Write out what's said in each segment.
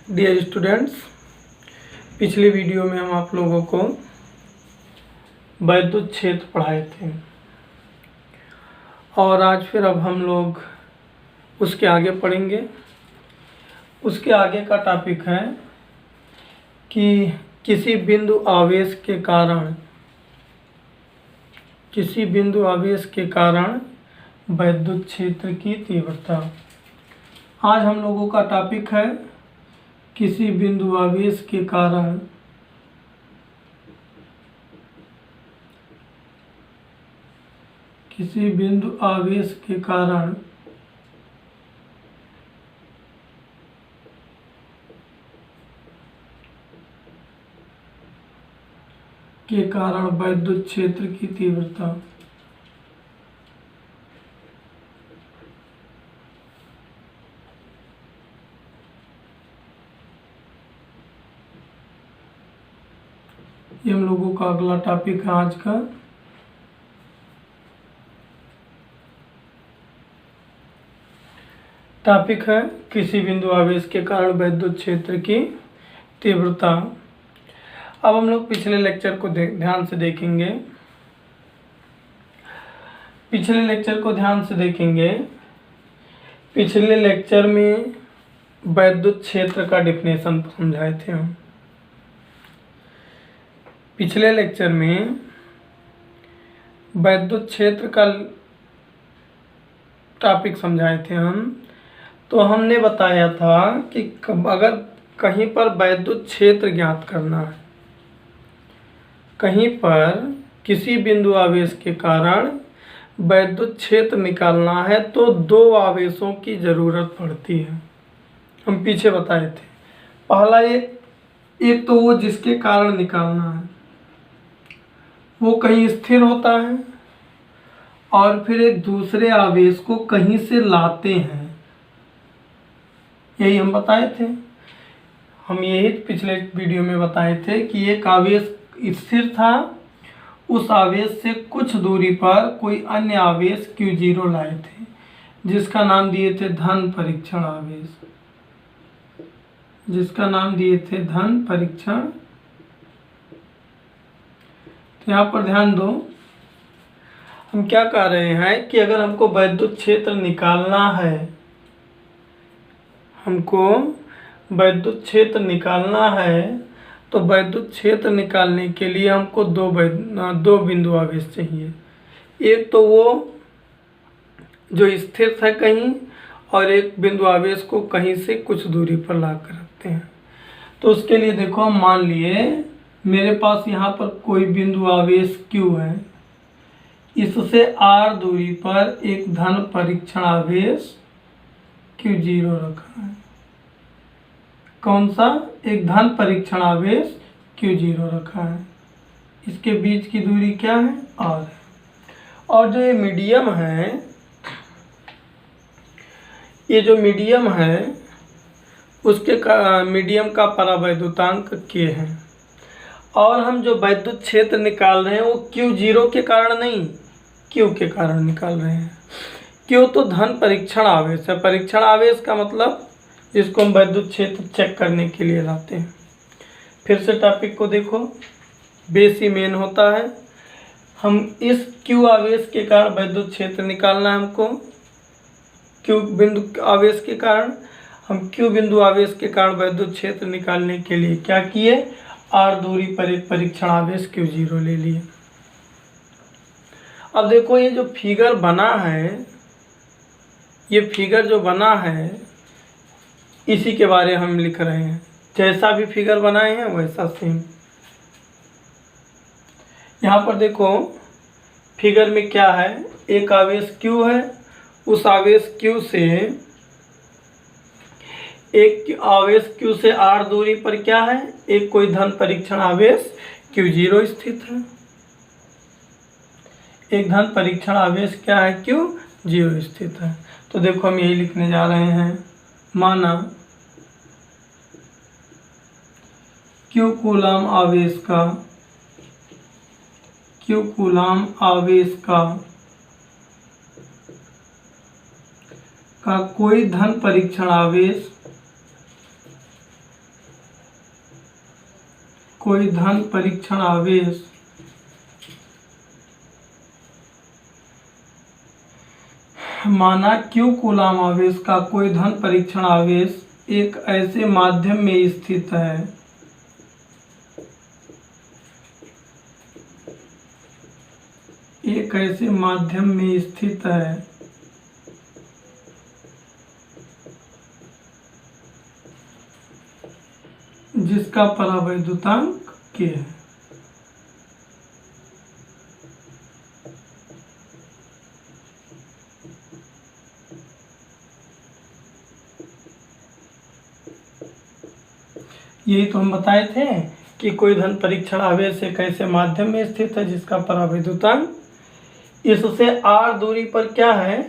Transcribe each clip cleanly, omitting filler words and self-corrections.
Dear students, पिछली video में हम आप लोगों को वैद्युत क्षेत्र पढ़ाए थे और आज फिर अब हम लोग उसके आगे पढ़ेंगे। उसके आगे का टॉपिक है कि किसी बिंदु आवेश के कारण वैद्युत क्षेत्र की तीव्रता। आज हम लोगों का टॉपिक है किसी बिंदु आवेश के कारण वैद्युत क्षेत्र की तीव्रता। ये हम लोगों का अगला टॉपिक है आज का। टॉपिक है किसी बिंदु आवेश के कारण वैद्युत क्षेत्र की तीव्रता। अब हम लोग पिछले लेक्चर को ध्यान से देखेंगे। पिछले लेक्चर में वैद्युत क्षेत्र का डिफिनेशन समझाए थे हम। पिछले लेक्चर में वैद्युत क्षेत्र का टॉपिक समझाए थे हम। तो हमने बताया था कि अगर कहीं पर वैद्युत क्षेत्र ज्ञात करना है, कहीं पर किसी बिंदु आवेश के कारण वैद्युत क्षेत्र निकालना है तो दो आवेशों की ज़रूरत पड़ती है। हम पीछे बताए थे। पहला एक तो वो जिसके कारण निकालना है वो कहीं स्थिर होता है और फिर एक दूसरे आवेश को कहीं से लाते हैं। यही हम बताए थे। हम यही पिछले वीडियो में बताए थे कि एक आवेश स्थिर था, उस आवेश से कुछ दूरी पर कोई अन्य आवेश Q0 लाए थे जिसका नाम दिए थे धन परीक्षण आवेश। तो यहाँ पर ध्यान दो, हम क्या कह रहे हैं कि अगर हमको वैद्युत क्षेत्र निकालना है तो वैद्युत क्षेत्र निकालने के लिए हमको दो बिंदु आवेश चाहिए। एक तो वो जो स्थिर था कहीं, और एक बिंदु आवेश को कहीं से कुछ दूरी पर ला कर रखते हैं। तो उसके लिए देखो, हम मान लिए मेरे पास यहाँ पर कोई बिंदु आवेश Q है, इससे r दूरी पर एक धन परीक्षण आवेश Q0 रखा है। कौन सा? एक धन परीक्षण आवेश Q0 रखा है। इसके बीच की दूरी क्या है? r है। और जो ये मीडियम है, उसके मीडियम का परावैद्युतांक K है। और हम जो वैद्युत क्षेत्र निकाल रहे हैं वो Q0 के कारण नहीं, Q के कारण निकाल रहे हैं। Q तो धन परीक्षण आवेश है। परीक्षण आवेश का मतलब जिसको हम वैद्युत क्षेत्र चेक करने के लिए लाते हैं। फिर से टॉपिक को देखो, बेस ही मेन होता है। हम इस Q आवेश के कारण वैद्युत क्षेत्र निकालना है हमको। Q बिंदु आवेश के कारण वैद्युत क्षेत्र निकालने के लिए क्या किए? r दूरी पर एक परीक्षण आवेश Q0 ले लिए। अब देखो, ये जो फिगर जो बना है इसी के बारे में हम लिख रहे हैं। जैसा भी फिगर बनाए हैं वैसा सेम। यहाँ पर देखो, फिगर में क्या है? एक आवेश Q है, उस आवेश Q से r दूरी पर क्या है? एक कोई धन परीक्षण आवेश Q0 स्थित है। एक धन परीक्षण आवेश क्या है? Q0 स्थित है। तो देखो, हम यही लिखने जा रहे हैं। माना Q कूलाम आवेश का कोई धन परीक्षण आवेश कोई धन परीक्षण आवेश माना Q कूलाम आवेश का कोई धन परीक्षण आवेश एक ऐसे माध्यम में स्थित है जिसका परावैद्युतांक K है। यही तो हम बताए थे कि कोई धन परीक्षण आवेश एक ऐसे माध्यम में स्थित है जिसका परावैद्युतांक, इससे r दूरी पर क्या है,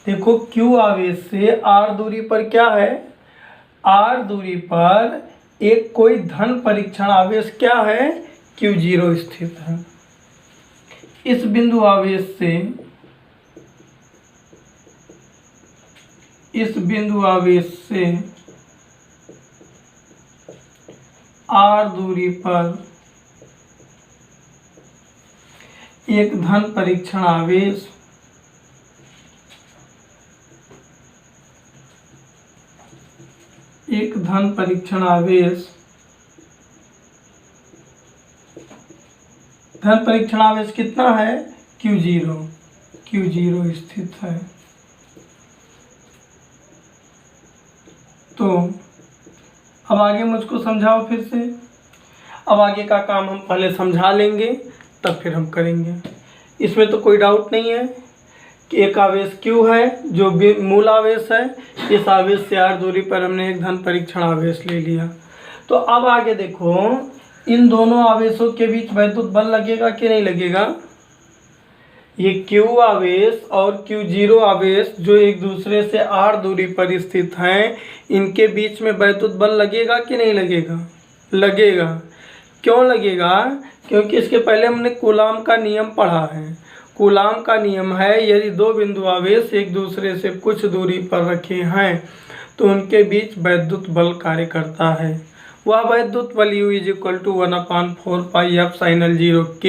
देखो Q आवेश से r दूरी पर क्या है, r दूरी पर एक कोई धन परीक्षण आवेश क्या है, Q0 स्थित है। इस बिंदु आवेश से r दूरी पर एक धन परीक्षण आवेश कितना है, Q0 स्थित है। तो अब आगे मुझको समझाओ फिर से। अब आगे का काम हम पहले समझा लेंगे तब फिर हम करेंगे। इसमें तो कोई डाउट नहीं है कि एक आवेश Q है जो मूल आवेश है, इस आवेश से r दूरी पर हमने एक धन परीक्षण आवेश ले लिया। तो अब आगे देखो, इन दोनों आवेशों के बीच वैद्युत बल लगेगा कि नहीं लगेगा। ये Q आवेश और Q0 आवेश जो एक दूसरे से r दूरी पर स्थित हैं, इनके बीच में वैद्युत बल लगेगा कि नहीं लगेगा, लगेगा। क्यों लगेगा, क्योंकि इसके पहले हमने कूलाम का नियम पढ़ा है। कूलाम का नियम है यदि दो बिंदु आवेश एक दूसरे से कुछ दूरी पर रखे हैं तो उनके बीच वैद्युत बल कार्य करता है। वह वैद्युत बल U = 1/4 pi F sin L0 K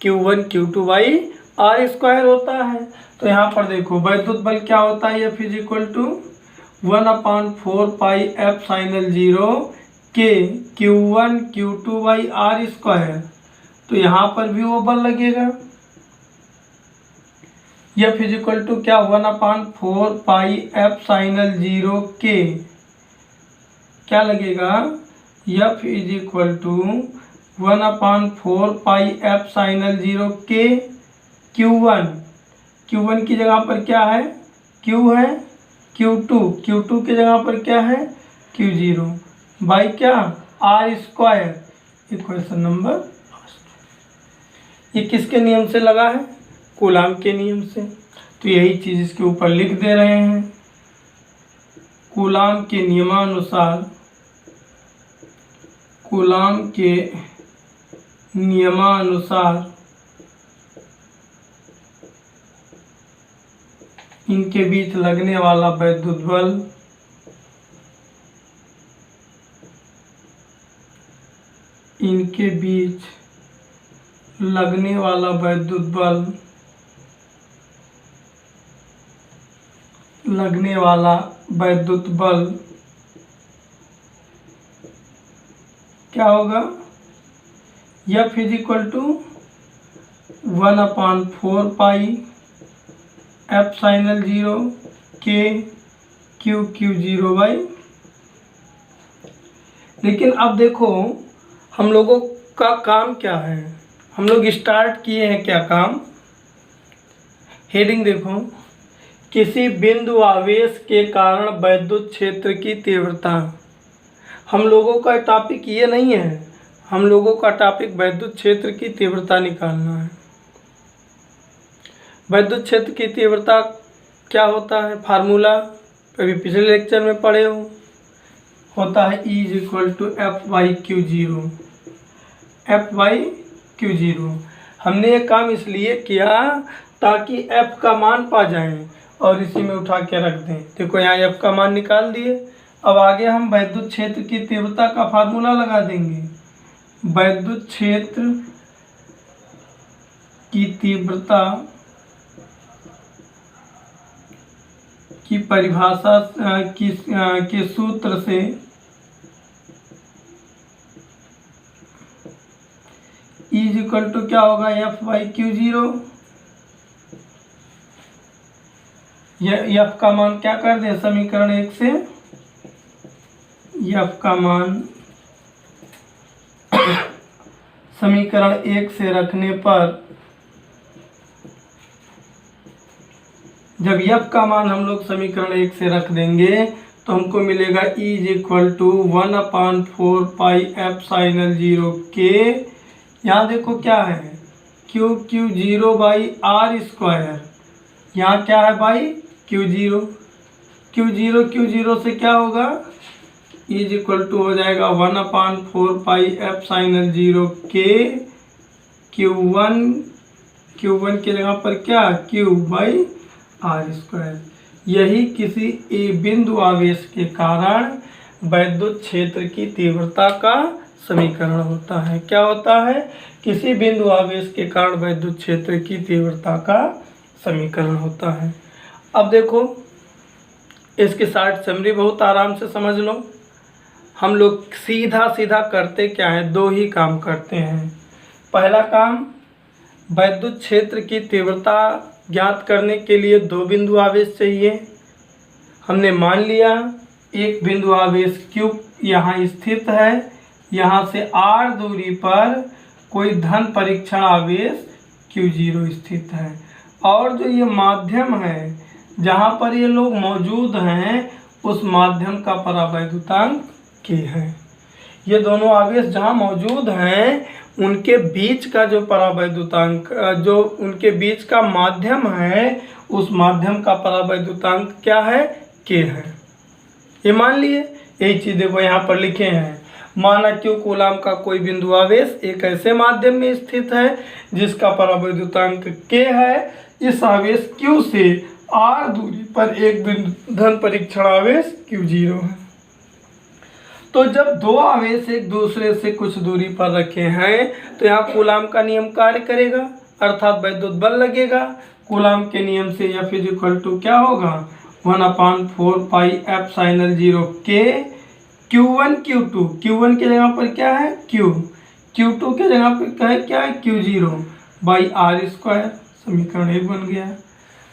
Q1 Q2 by r² होता है। तो यहाँ पर देखो वैद्युत बल क्या होता है, F = 1/4 pi F sin L0 K Q1 Q2 by r²। तो यहाँ पर भी वो बल लगेगा। F = क्या, 1/4 पाई F sin L0 K क्या लगेगा, F = 1/4 पाई F sin L0 K Q1 की जगह पर क्या है, Q है, Q2 की जगह पर क्या है, Q0 बाई क्या, r²। इक्वेशन नंबर ये किसके नियम से लगा है, कूलाम के नियम से। तो यही चीज़ इसके ऊपर लिख दे रहे हैं। कूलाम के नियमानुसार इनके बीच लगने वाला वैद्युत बल क्या होगा, F = 1/4 pi F sin L0 K Q0 by. लेकिन अब देखो हम लोगों का काम क्या है, हम लोग स्टार्ट किए हैं क्या काम। हेडिंग देखो, किसी बिंदु आवेश के कारण वैद्युत क्षेत्र की तीव्रता। हम लोगों का टॉपिक ये नहीं है, हम लोगों का टॉपिक वैद्युत क्षेत्र की तीव्रता निकालना है। वैद्युत क्षेत्र की तीव्रता क्या होता है, फार्मूला अभी पिछले लेक्चर में पढ़े हो, होता है E = F/Q0। हमने ये काम इसलिए किया ताकि F का मान पा जाएं और इसी में उठा के रख दें। देखो यहाँ F का मान निकाल दिए। अब आगे हम वैद्युत क्षेत्र की तीव्रता का फार्मूला लगा देंगे। वैद्युत क्षेत्र की तीव्रता की परिभाषा के सूत्र से E इक्वल टू क्या होगा, F/Q0। F का मान क्या कर दें समीकरण 1 से, F का मान समीकरण 1 से रखने पर, जब F का मान हम लोग समीकरण 1 से रख देंगे तो हमको मिलेगा E equal to 1/4 pi F/0 K। यहाँ देखो क्या है, Q0/R²। यहाँ क्या है भाई, Q0 से क्या होगा, E इक्वल टू हो जाएगा 1/4 पाई F/0 K। Q1 की जगह पर क्या, Q/R²। यही किसी बिंदु आवेश के कारण वैद्युत क्षेत्र की तीव्रता का समीकरण होता है। क्या होता है, किसी बिंदु आवेश के कारण वैद्युत क्षेत्र की तीव्रता का समीकरण होता है। अब देखो इसकी शॉर्ट समरी बहुत आराम से समझ लो। हम लोग सीधा सीधा करते क्या है, दो ही काम करते हैं। पहला काम, वैद्युत क्षेत्र की तीव्रता ज्ञात करने के लिए दो बिंदु आवेश चाहिए। हमने मान लिया एक बिंदु आवेश Q यहाँ स्थित है, यहाँ से r दूरी पर कोई धन परीक्षण आवेश Q0 स्थित है, और जो ये माध्यम है जहाँ पर ये लोग मौजूद हैं उस माध्यम का परावैद्युतांक K है। ये दोनों आवेश जहाँ मौजूद हैं उनके बीच का जो परावैद्युतांक, जो उनके बीच का माध्यम है, उस माध्यम का परावैद्युतांक क्या है, K है। ये मान लिए, यही चीज़ देखो यहाँ पर लिखे हैं। माना Q कूलाम का कोई बिंदु आवेश एक ऐसे माध्यम में स्थित है जिसका परावैद्युतांक K है। इस आवेश Q से r दूरी पर एक बिंदु धन परीक्षण आवेश Q0 है। तो जब दो आवेश एक दूसरे से कुछ दूरी पर रखे हैं तो यहाँ कूलाम का नियम कार्य करेगा, अर्थात वैद्युत बल लगेगा। कूलाम के नियम से F इक्वल टू क्या होगा, 1/4 पाई F/0 K। Q1 की जगह पर क्या है, Q2 के जगह पर क्या है, Q0/R²। समीकरण 1 बन गया।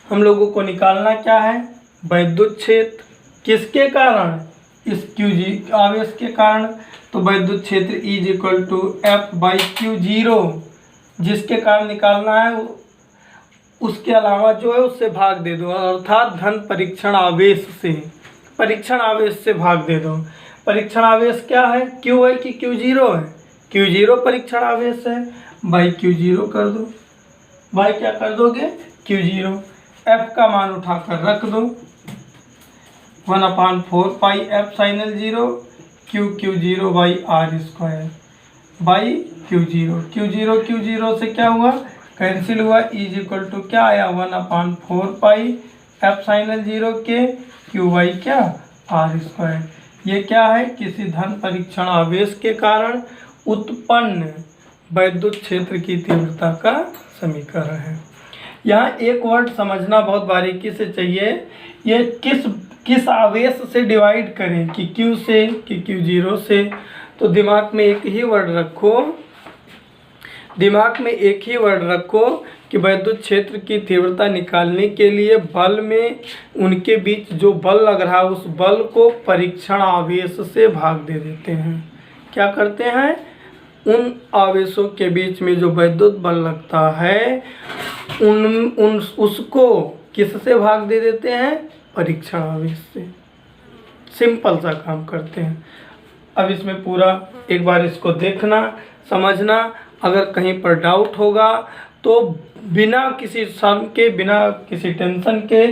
हम लोगों को निकालना क्या है, वैद्युत क्षेत्र किसके कारण, इस Q0 आवेश के कारण। तो वैद्युत क्षेत्र E इक्वल टू F/Q0 जिसके कारण निकालना है, उसके अलावा जो है उससे भाग दे दो, अर्थात धन परीक्षण आवेश से भाग दे दो। परीक्षण आवेश क्या है, Q है कि Q0 है, Q0 परीक्षण आवेश है, बाई Q0 कर दो। बाई क्या कर दोगे, Q0। F का मान उठाकर रख दो, 1/4 pi F/0 Q0/R² by Q0 से क्या हुआ, कैंसिल हुआ। E इक्वल टू क्या आया, 1/4 पाई F/0 के Q/R²। ये क्या है, किसी धन परीक्षण आवेश के कारण उत्पन्न वैद्युत क्षेत्र की तीव्रता का समीकरण है। यहाँ एक वर्ड समझना बहुत बारीकी से चाहिए, ये किस आवेश से डिवाइड करें, कि Q से कि Q0 से। तो दिमाग में एक ही वर्ड रखो कि वैद्युत क्षेत्र की तीव्रता निकालने के लिए बल में उनके बीच जो बल लग रहा है उस बल को परीक्षण आवेश से भाग दे देते हैं। क्या करते हैं, उन आवेशों के बीच में जो वैद्युत बल लगता है उसको किससे भाग दे देते हैं, परीक्षण आवेश से। सिंपल सा काम करते हैं। अब इसमें पूरा एक बार इसको देखना, समझना। अगर कहीं पर डाउट होगा तो बिना किसी शर्म के, बिना किसी टेंशन के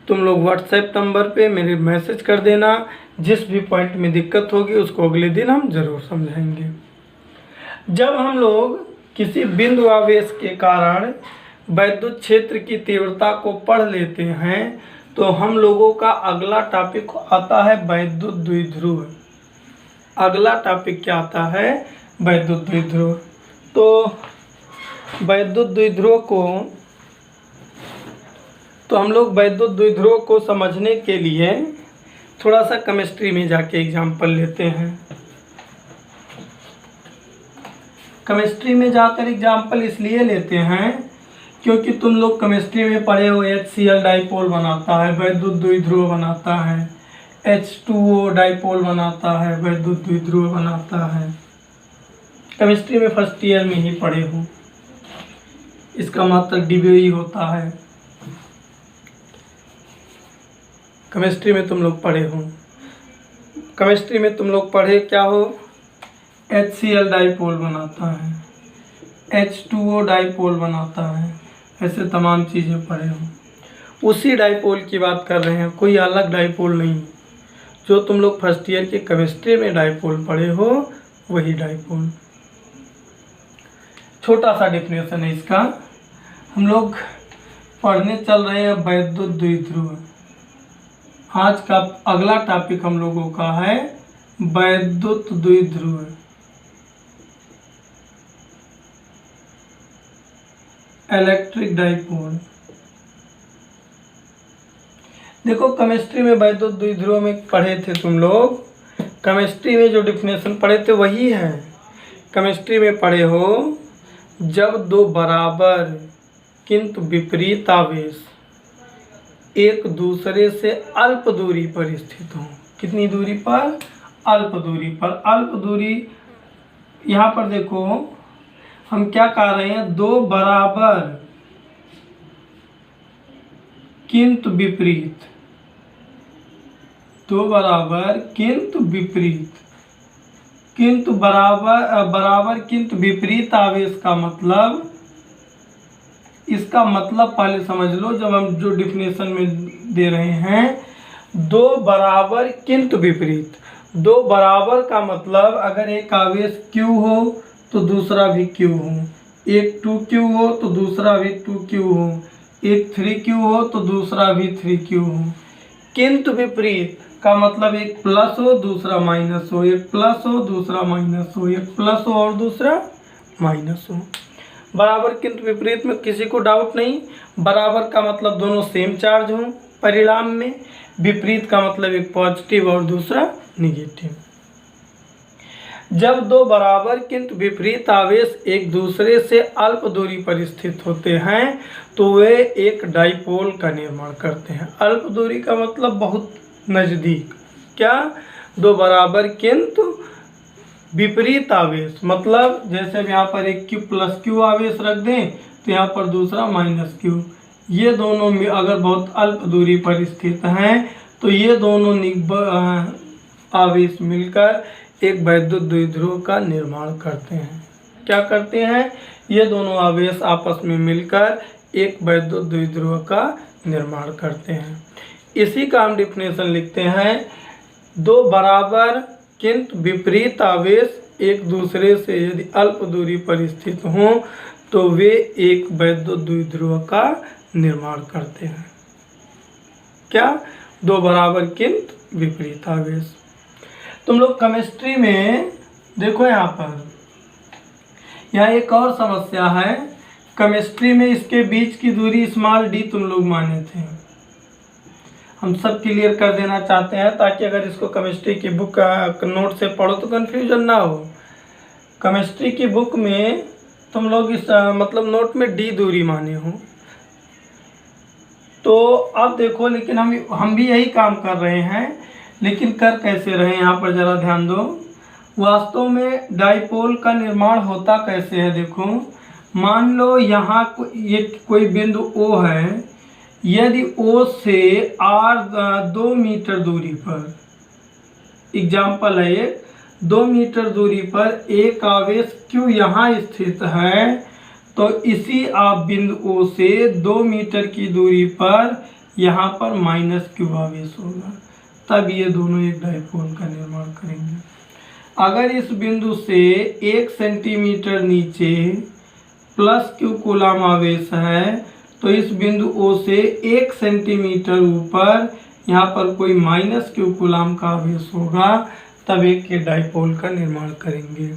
तुम लोग व्हाट्सएप नंबर पे मेरे मैसेज कर देना। जिस भी पॉइंट में दिक्कत होगी उसको अगले दिन हम ज़रूर समझाएंगे। जब हम लोग किसी बिंदु आवेश के कारण वैद्युत क्षेत्र की तीव्रता को पढ़ लेते हैं तो हम लोगों का अगला टॉपिक आता है वैद्युत द्विध्रुव। अगला टॉपिक क्या आता है, वैद्युत द्विध्रुव। तो वैद्युत द्विध्रुव को हम लोग वैद्युत द्विध्रुव को समझने के लिए थोड़ा सा केमिस्ट्री में जाके एग्जाम्पल लेते हैं। केमिस्ट्री में जाकर एग्जाम्पल इसलिए लेते हैं क्योंकि तुम लोग केमिस्ट्री में पढ़े हो HCl डाइपोल बनाता है, वैद्युत द्विध्रुव बनाता है, H2O डाइपोल बनाता है, वैद्युत द्विध्रुव बनाता है। केमिस्ट्री में फर्स्ट ईयर में ही पढ़े हो, इसका मात्रक DBE होता है। केमिस्ट्री में तुम लोग पढ़े हो, केमिस्ट्री में तुम लोग पढ़े क्या हो, HCl डाइपोल बनाता है, H2O डाइपोल बनाता है, ऐसे तमाम चीज़ें पढ़े हो। उसी डाइपोल की बात कर रहे हैं, कोई अलग डाइपोल नहीं। जो तुम लोग फर्स्ट ईयर के केमिस्ट्री में डाइपोल पढ़े हो वही डाइपोल। छोटा सा डेफिनेशन है इसका। हम लोग पढ़ने चल रहे हैं वैद्युत द्विध्रुव। आज का अगला टॉपिक हम लोगों का है वैद्युत द्विध्रुव। Electric dipole. देखो केमिस्ट्री में वैद्युत द्विध्रुव में पढ़े थे तुम लोग, केमिस्ट्री में जो डेफिनेशन पढ़े थे वही है। केमिस्ट्री में पढ़े हो जब दो बराबर किंतु विपरीत आवेश एक दूसरे से अल्प दूरी पर स्थित हों। कितनी दूरी पर? अल्प दूरी पर। अल्प दूरी यहाँ पर देखो हम क्या कह रहे हैं, दो बराबर किंतु विपरीत, दो बराबर किंतु विपरीत, किंतु बराबर किंतु विपरीत आवेश का मतलब, इसका मतलब पहले समझ लो। जब हम जो डिफिनेशन में दे रहे हैं दो बराबर किंतु विपरीत, दो बराबर का मतलब अगर एक आवेश Q हो तो दूसरा भी Q हो, एक 2Q हो तो दूसरा भी 2Q हो, एक 3Q हो तो दूसरा भी 3Q हो। किंतु विपरीत का मतलब एक प्लस हो दूसरा माइनस हो, एक प्लस हो दूसरा माइनस हो, एक प्लस हो और दूसरा माइनस हो। बराबर किंतु विपरीत में किसी को डाउट नहीं। बराबर का मतलब दोनों सेम चार्ज हों परिणाम में, विपरीत का मतलब एक पॉजिटिव और दूसरा निगेटिव। जब दो बराबर किंतु विपरीत आवेश एक दूसरे से अल्प दूरी पर स्थित होते हैं तो वे एक डाइपोल का निर्माण करते हैं। अल्प दूरी का मतलब बहुत नज़दीक। क्या? दो बराबर किंतु विपरीत आवेश, मतलब जैसे यहाँ पर एक Q प्लस Q आवेश रख दें तो यहाँ पर दूसरा माइनस Q। ये दोनों अगर बहुत अल्प दूरी पर स्थित हैं तो ये दोनों आवेश मिलकर एक वैद्युत द्विध्रुव का निर्माण करते हैं। क्या करते हैं? ये दोनों आवेश आपस में मिलकर एक वैद्युत द्विध्रुव का निर्माण करते हैं। इसी का हम डिफिनेशन लिखते हैं, दो बराबर किंतु विपरीत आवेश एक दूसरे से यदि अल्प दूरी पर स्थित हों तो वे एक वैद्युत द्विध्रुव का निर्माण करते हैं। क्या? दो बराबर किंतु विपरीत आवेश। तुम लोग केमिस्ट्री में देखो यहाँ एक और समस्या है। केमिस्ट्री में इसके बीच की दूरी स्मॉल d तुम लोग माने थे। हम सब क्लियर कर देना चाहते हैं ताकि अगर इसको केमिस्ट्री की बुक का नोट से पढ़ो तो कन्फ्यूजन ना हो। केमिस्ट्री की बुक में तुम लोग इस मतलब नोट में d दूरी माने हो। तो अब देखो, लेकिन हम भी यही काम कर रहे हैं, लेकिन कर कैसे रहे यहाँ पर ज़रा ध्यान दो। वास्तव में डाइपोल का निर्माण होता कैसे है देखो। मान लो यहाँ ये कोई बिंदु O है, यदि O से R 2 मीटर दूरी पर, एग्जाम्पल है एक, 2 मीटर दूरी पर एक आवेश Q यहाँ स्थित है, तो इसी बिंदु O से 2 मीटर की दूरी पर यहाँ पर माइनस Q आवेश होगा, तब ये दोनों एक डाइपोल का निर्माण करेंगे। अगर इस बिंदु से 1 सेंटीमीटर नीचे प्लस Q कूलम आवेश है तो इस बिंदु O से 1 सेंटीमीटर ऊपर यहाँ पर कोई माइनस Q कूलम का आवेश होगा, तब एक के डाइपोल का निर्माण करेंगे।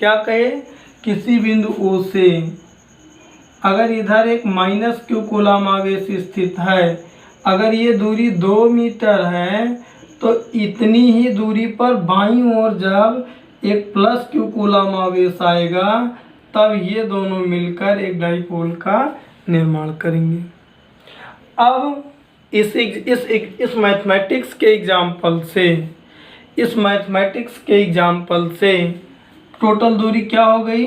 क्या कहे, किसी बिंदु O से अगर इधर एक -q कूलम आवेश स्थित है, अगर ये दूरी 2 मीटर है तो इतनी ही दूरी पर बाईं ओर जब एक +q कूलम आवेश आएगा तब ये दोनों मिलकर एक डाइपोल का निर्माण करेंगे। अब इस मैथमेटिक्स के एग्जाम्पल से टोटल दूरी क्या हो गई,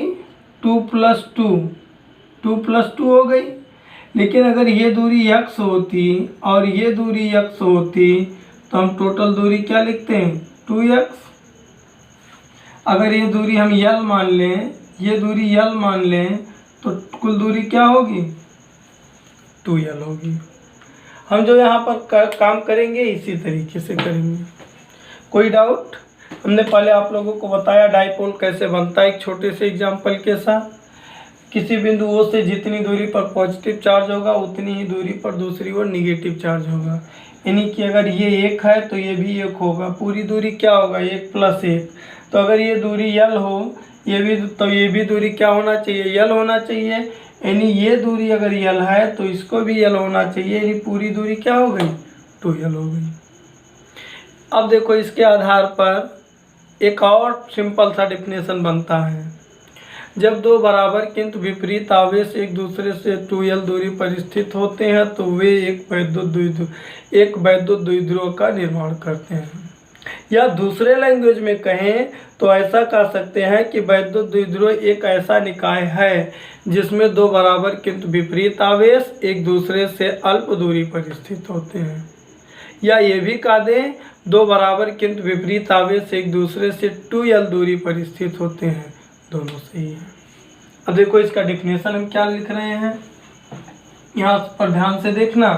2 + 2 हो गई। लेकिन अगर ये दूरी x होती और ये दूरी x होती तो हम टोटल दूरी क्या लिखते हैं, 2x। अगर ये दूरी हम L मान लें, ये दूरी L मान लें तो कुल दूरी क्या होगी, 2L होगी। हम जो यहाँ पर काम करेंगे इसी तरीके से करेंगे। कोई डाउट? हमने पहले आप लोगों को बताया डाइपोल कैसे बनता है एक छोटे से एग्जाम्पल के साथ। किसी बिंदु O से जितनी दूरी पर पॉजिटिव चार्ज होगा उतनी ही दूरी पर दूसरी ओर निगेटिव चार्ज होगा। यानी कि अगर ये 1 है तो ये भी 1 होगा। पूरी दूरी क्या होगा, 1 + 1। तो अगर ये दूरी L हो, ये भी दूरी क्या होना चाहिए, L होना चाहिए। यानी ये दूरी अगर L है तो इसको भी L होना चाहिए। यानी पूरी दूरी क्या हो गई, 2L हो गई। अब देखो इसके आधार पर एक और सिंपल सा डेफिनेशन बनता है। जब दो बराबर किंतु विपरीत आवेश एक दूसरे से 2L दूरी पर स्थित होते हैं तो वे एक वैद्युत द्विध्रुव का निर्माण करते हैं। या दूसरे लैंग्वेज में कहें तो ऐसा कह सकते हैं कि वैद्युत द्विध्रुव एक ऐसा निकाय है जिसमें दो बराबर किंतु विपरीत आवेश एक दूसरे से अल्प दूरी पर स्थित होते हैं। या ये भी कह दें दो बराबर किंतु विपरीत आवेश एक दूसरे से 2L दूरी पर स्थित होते हैं। दोनों सही है। अब देखो इसका डेफिनेशन हम क्या लिख रहे हैं, यहाँ पर ध्यान से देखना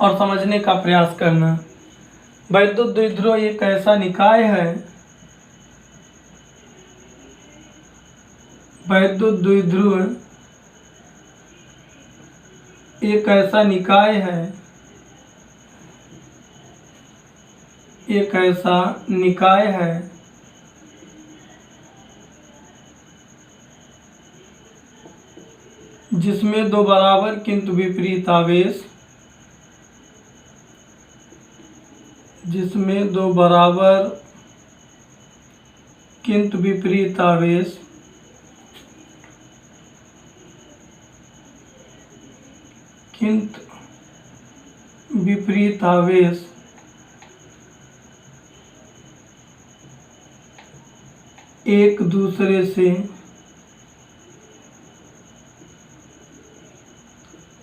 और समझने का प्रयास करना। वैद्युत द्विध्रुव एक ऐसा निकाय है, वैद्युत द्विध्रुव एक ऐसा निकाय है, एक ऐसा निकाय है जिसमें दो बराबर किंतु विपरीत आवेश, जिसमें दो बराबर किंतु विपरीत आवेश एक दूसरे से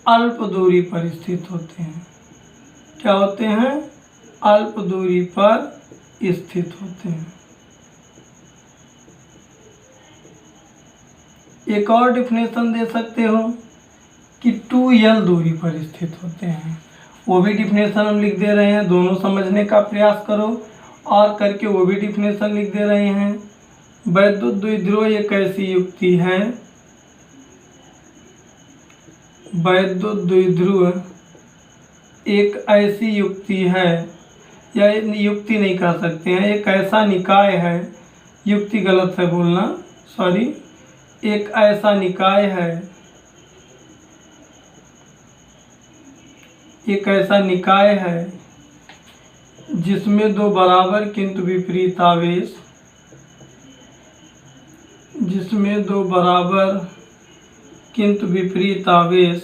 अल्प दूरी पर स्थित होते हैं। क्या होते हैं, अल्प दूरी पर स्थित होते हैं। एक और डिफिनेशन दे सकते हो कि 2L दूरी पर स्थित होते हैं। वो भी डिफिनेशन हम लिख दे रहे हैं, दोनों समझने का प्रयास करो और करके वो भी डिफिनेशन लिख दे रहे हैं। वैद्युत द्विध्रुव एक ऐसी युक्ति है, वैद्युत द्विध्रुव एक ऐसी युक्ति है, या युक्ति नहीं कह सकते हैं, एक ऐसा निकाय है, युक्ति गलत है बोलना, सॉरी, एक ऐसा निकाय है, एक ऐसा निकाय है जिसमें दो बराबर किंतु विपरीत आवेश, जिसमें दो बराबर किंतु विपरीत आवेश,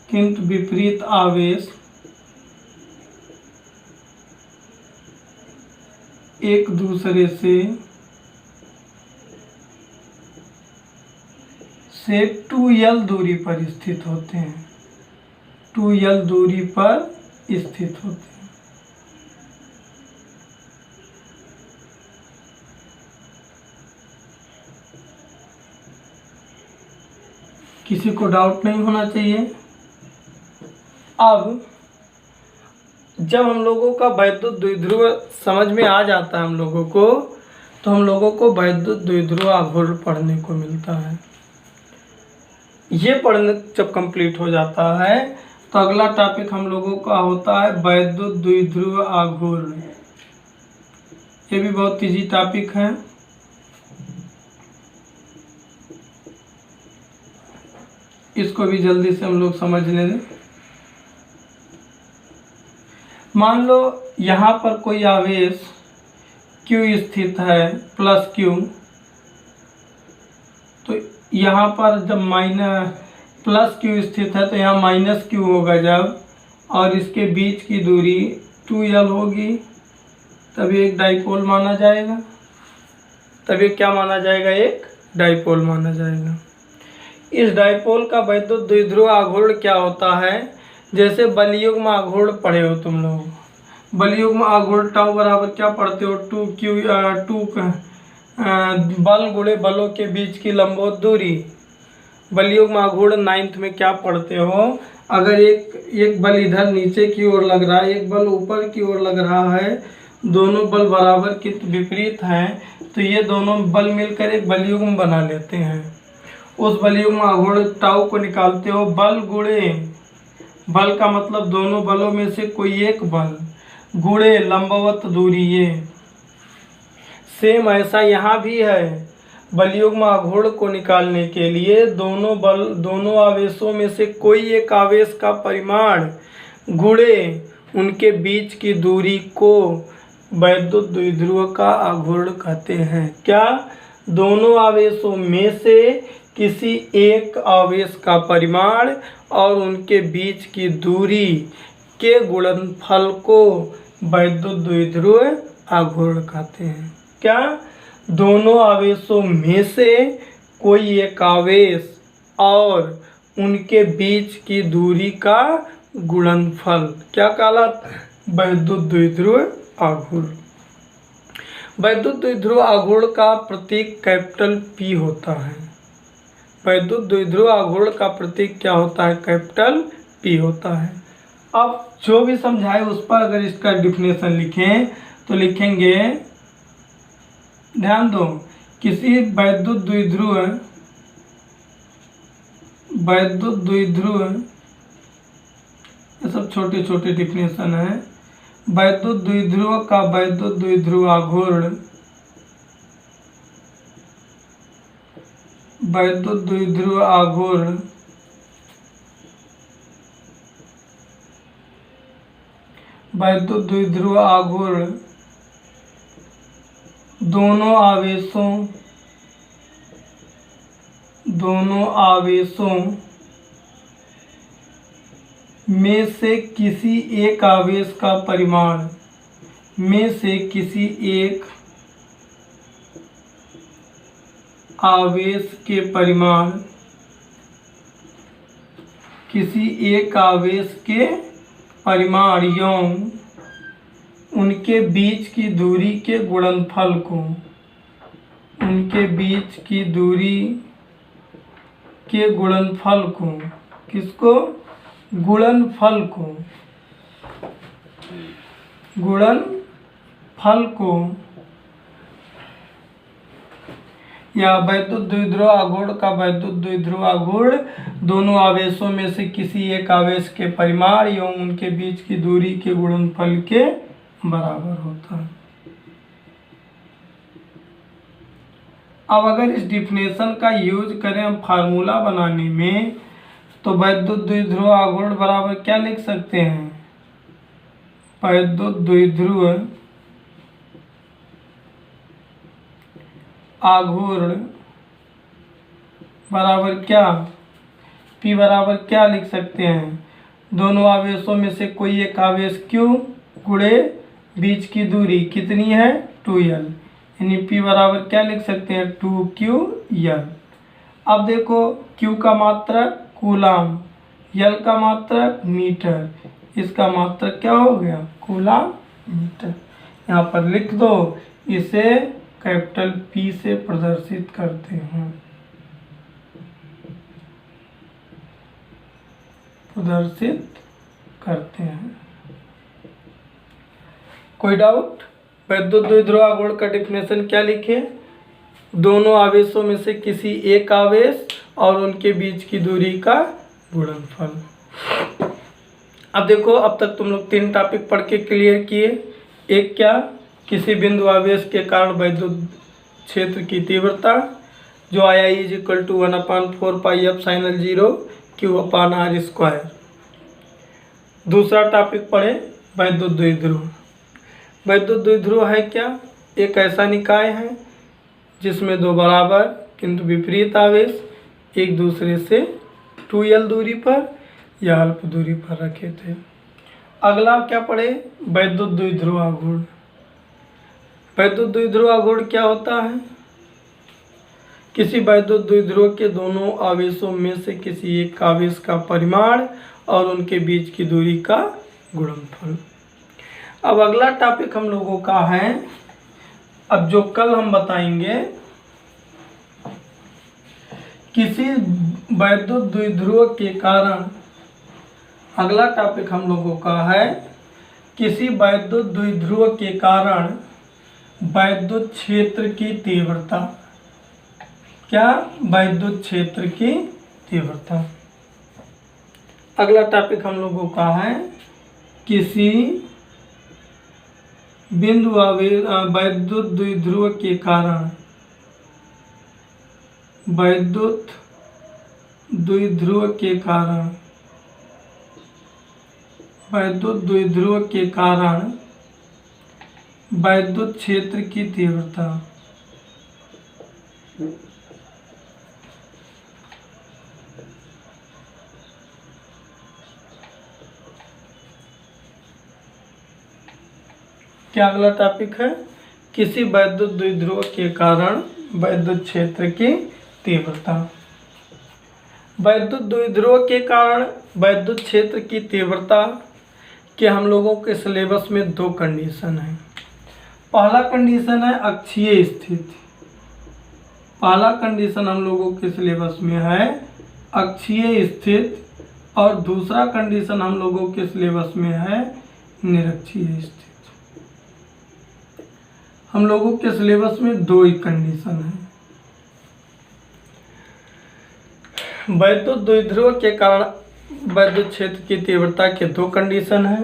किंतु विपरीत आवेश एक दूसरे से 2L दूरी पर स्थित होते हैं, 2L दूरी पर स्थित होते हैं। किसी को डाउट नहीं होना चाहिए। अब जब हम लोगों का वैद्युत द्विध्रुव समझ में आ जाता है हम लोगों को, तो हम लोगों को वैद्युत द्विध्रुव आघूर्ण पढ़ने को मिलता है। ये पढ़ने जब कंप्लीट हो जाता है तो अगला टॉपिक हम लोगों का होता है वैद्युत द्विध्रुव आघूर्ण। ये भी बहुत इजी टॉपिक है। इसको भी जल्दी से हम लोग समझ लें। मान लो यहाँ पर कोई आवेश Q स्थित है प्लस Q, तो यहाँ पर जब प्लस Q स्थित है तो यहाँ माइनस Q होगा जब, और इसके बीच की दूरी 2L होगी, तब ये एक डाइपोल माना जाएगा। तब ये क्या माना जाएगा? एक डाइपोल माना जाएगा। इस डाइपोल का वैद्युत द्विध्रुव आघूर्ण क्या होता है? जैसे बलयुग्म आघूर्ण पढ़े हो तुम लोग। बलयुग्म आघूर्ण टाउ बराबर क्या पढ़ते हो? 2 बल गुणे बलों के बीच की लंबवत दूरी। बलयुग्म आघूर्ण 9th में क्या पढ़ते हो? अगर एक बल इधर नीचे की ओर लग रहा है, एक बल ऊपर की ओर लग रहा है, दोनों बल बराबर के विपरीत हैं, तो ये दोनों बल मिलकर एक बलयुग्म बना लेते हैं। उस बलयुग्म आघूर्ण टाउ को निकालते हो बल गुणे, बल का मतलब दोनों बलों में से कोई एक बल, गुणे लंबवत दूरी। ये सेम ऐसा यहाँ भी है। बलयुग्म आघूर्ण को निकालने के लिए दोनों आवेशों में से कोई एक आवेश का परिमाण गुणे उनके बीच की दूरी को वैद्युत द्विध्रुव का आघूर्ण कहते हैं। क्या? दोनों आवेशों में से किसी एक आवेश का परिमाण और उनके बीच की दूरी के गुणनफल को वैद्युत द्विध्रुव आघूर्ण कहते हैं। क्या? दोनों आवेशों में से कोई एक आवेश और उनके बीच की दूरी का गुणनफल क्या कहलाता है? वैद्युत द्विध्रुव आघूर्ण। वैद्युत द्विध्रुव आघूर्ण का प्रतीक कैपिटल P होता है। वैद्युत द्विध्रुव आघूर्ण का प्रतीक क्या होता है? कैपिटल P होता है। अब जो भी समझाए उस पर अगर इसका डिफिनेशन लिखें तो लिखेंगे, ध्यान दो, किसी वैद्युत द्विध्रुव ये सब छोटे छोटे डिफिनेशन है। वैद्युत द्विध्रुव का वैद्युत द्विध्रुव आघूर्ण, वैद्युत द्विध्रुव आघूर्ण वैद्युत द्विध्रुव आघूर्ण दोनों आवेशों में से किसी एक आवेश का परिमाण यौन उनके बीच की दूरी के गुणनफल को, किसको? गुणनफल को या वैद्युत द्विध्रुव आघूर्ण का वैद्युत द्विध्रुव आघूर्ण दोनों आवेशों में से किसी एक आवेश के परिमाण एवं उनके बीच की दूरी के गुणनफल के बराबर होता है। अब अगर इस डिफिनेशन का यूज करें हम फार्मूला बनाने में, तो वैद्युत द्विध्रुव आघूर्ण बराबर क्या लिख सकते हैं? वैद्युत द्विध्रुव आघूर्ण बराबर क्या? P बराबर क्या लिख सकते हैं? दोनों आवेशों में से कोई एक आवेश Q गुणे बीच की दूरी कितनी है? 2L, यानी P बराबर क्या लिख सकते हैं? 2QL। अब देखो, Q का मात्रक कूलाम, L का मात्रक मीटर, इसका मात्रक क्या हो गया? Coulomb metre. यहाँ पर लिख दो, इसे कैपिटल P से प्रदर्शित करते हैं। कोई डाउट? वैद्युत द्विध्रुव आघूर्ण का डिफिनेशन क्या लिखे? दोनों आवेशों में से किसी एक आवेश और उनके बीच की दूरी का गुणनफल। अब देखो, अब तक तुम लोग 3 टॉपिक पढ़ के क्लियर किए। एक क्या? किसी बिंदु आवेश के कारण वैद्युत क्षेत्र की तीव्रता जो आया इज इक्वल टू 1/4πε0 Q/r²। दूसरा टॉपिक पढ़े वैद्युत द्विध्रुव। वैद्युत द्विध्रुव है क्या? एक ऐसा निकाय है जिसमें दो बराबर किंतु विपरीत आवेश एक दूसरे से 2l दूरी पर या अल्प दूरी पर रखे थे। अगला क्या पढ़े? वैद्युत द्विध्रुव आघूर्ण। वैद्युत द्विध्रुव आघूर्ण क्या होता है? किसी वैद्युत द्विध्रुव के दोनों आवेशों में से किसी एक आवेश का परिमाण और उनके बीच की दूरी का गुणनफल। अब अगला टॉपिक हम लोगों का है, अब जो कल हम बताएंगे, किसी वैद्युत द्विध्रुव के कारण, अगला टॉपिक हम लोगों का है किसी वैद्युत द्विध्रुव के कारण वैद्युत क्षेत्र की तीव्रता। क्या? वैद्युत क्षेत्र की तीव्रता। अगला टॉपिक हम लोगों का है किसी बिंदु आवेश वैद्युत द्विध्रुव के कारण वैद्युत द्विध्रुव के कारण वैद्युत द्विध्रुव के कारण वैद्युत क्षेत्र की तीव्रता। क्या अगला टॉपिक है? किसी वैद्युत द्विध्रुव के कारण वैद्युत क्षेत्र की तीव्रता। वैद्युत द्विध्रुव के कारण वैद्युत क्षेत्र की तीव्रता के हम लोगों के सिलेबस में दो कंडीशन है। पहला कंडीशन है अक्षीय स्थिति। पहला कंडीशन हम लोगों के सिलेबस में है अक्षीय स्थिति और दूसरा कंडीशन हम लोगों के सिलेबस में है निरक्षीय स्थिति। हम लोगों के सिलेबस में दो ही कंडीशन है। वैद्युत द्विध्रुव के कारण वैद्युत क्षेत्र की तीव्रता के दो कंडीशन है।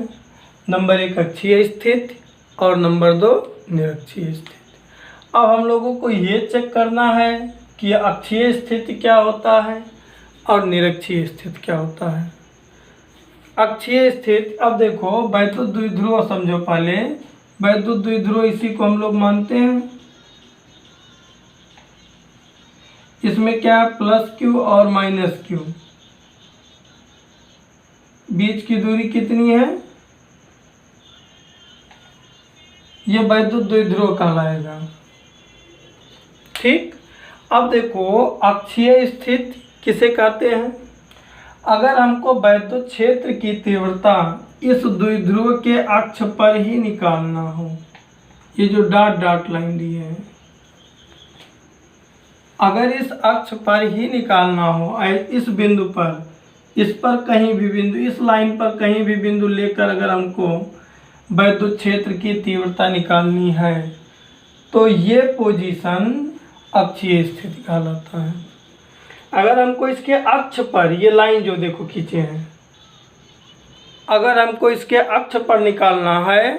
नंबर 1 अक्षीय स्थिति और नंबर 2 निरक्षीय स्थिति। अब हम लोगों को ये चेक करना है कि अक्षीय स्थिति क्या होता है और निरक्षीय स्थिति क्या होता है। अक्षीय स्थिति, अब देखो वैद्युत द्विध्रुव समझो पहले। वैद्युत द्विध्रुव इसी को हम लोग मानते हैं। इसमें क्या है? +q और -q। बीच की दूरी कितनी है? ये वैद्युत द्विध्रुव कहलाएगा। ठीक। अब देखो अक्षीय स्थिति किसे कहते हैं? अगर हमको वैद्युत क्षेत्र की तीव्रता इस द्विध्रुव के अक्ष पर ही निकालना हो, ये जो डॉट डॉट लाइन दी है, अगर इस अक्ष पर ही निकालना हो, इस बिंदु पर, इस पर कहीं भी बिंदु, इस लाइन पर कहीं भी बिंदु लेकर अगर हमको वैद्युत क्षेत्र की तीव्रता निकालनी है तो ये पोजीशन अक्षीय स्थिति कहलाता है। अगर हमको इसके अक्ष पर, ये लाइन जो देखो खींचे हैं, अगर हमको इसके अक्ष पर निकालना है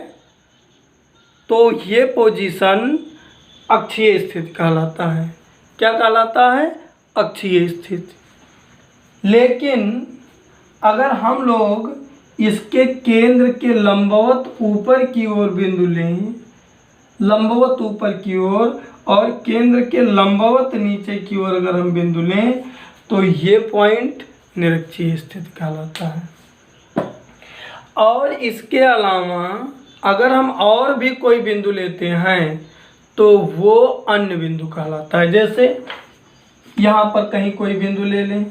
तो ये पोजीशन अक्षीय स्थिति कहलाता है। क्या कहलाता है? अक्षीय स्थिति। लेकिन अगर हम लोग इसके केंद्र के लंबवत ऊपर की ओर बिंदु लें, लंबवत ऊपर की ओर, और केंद्र के लंबवत नीचे की ओर अगर हम बिंदु लें तो ये पॉइंट निरक्षीय स्थिति कहलाता है। और इसके अलावा अगर हम और भी कोई बिंदु लेते हैं तो वो अन्य बिंदु कहलाता है। जैसे यहाँ पर कहीं कोई बिंदु ले लें,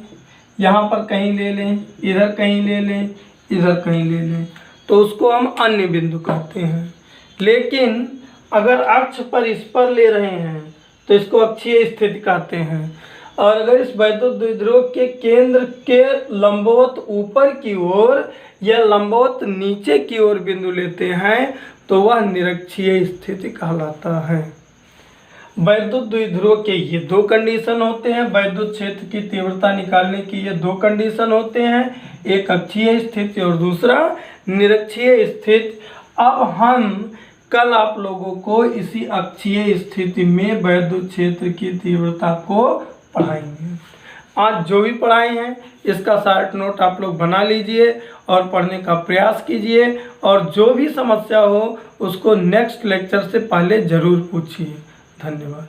यहाँ पर कहीं ले लें, इधर कहीं ले लें, इधर कहीं ले लें, तो उसको हम अन्य बिंदु कहते हैं। लेकिन अगर अक्ष पर इस पर ले रहे हैं तो इसको अक्षीय स्थिति कहते हैं। और अगर इस वैद्युत द्विध्रुव के केंद्र के लंबवत ऊपर की ओर या लंबवत नीचे की ओर बिंदु लेते हैं तो वह निरक्षीय स्थिति कहलाता है। वैद्युत द्विध्रुव के ये दो कंडीशन होते हैं। वैद्युत क्षेत्र की तीव्रता निकालने की ये दो कंडीशन होते हैं, एक अक्षीय स्थिति और दूसरा निरक्षीय स्थिति। अब हम कल आप लोगों को इसी अक्षीय स्थिति में वैद्युत क्षेत्र की तीव्रता को पढ़ाएंगे। आज जो भी पढ़ाए हैं इसका शॉर्ट नोट आप लोग बना लीजिए और पढ़ने का प्रयास कीजिए, और जो भी समस्या हो उसको नेक्स्ट लेक्चर से पहले ज़रूर पूछिए। धन्यवाद।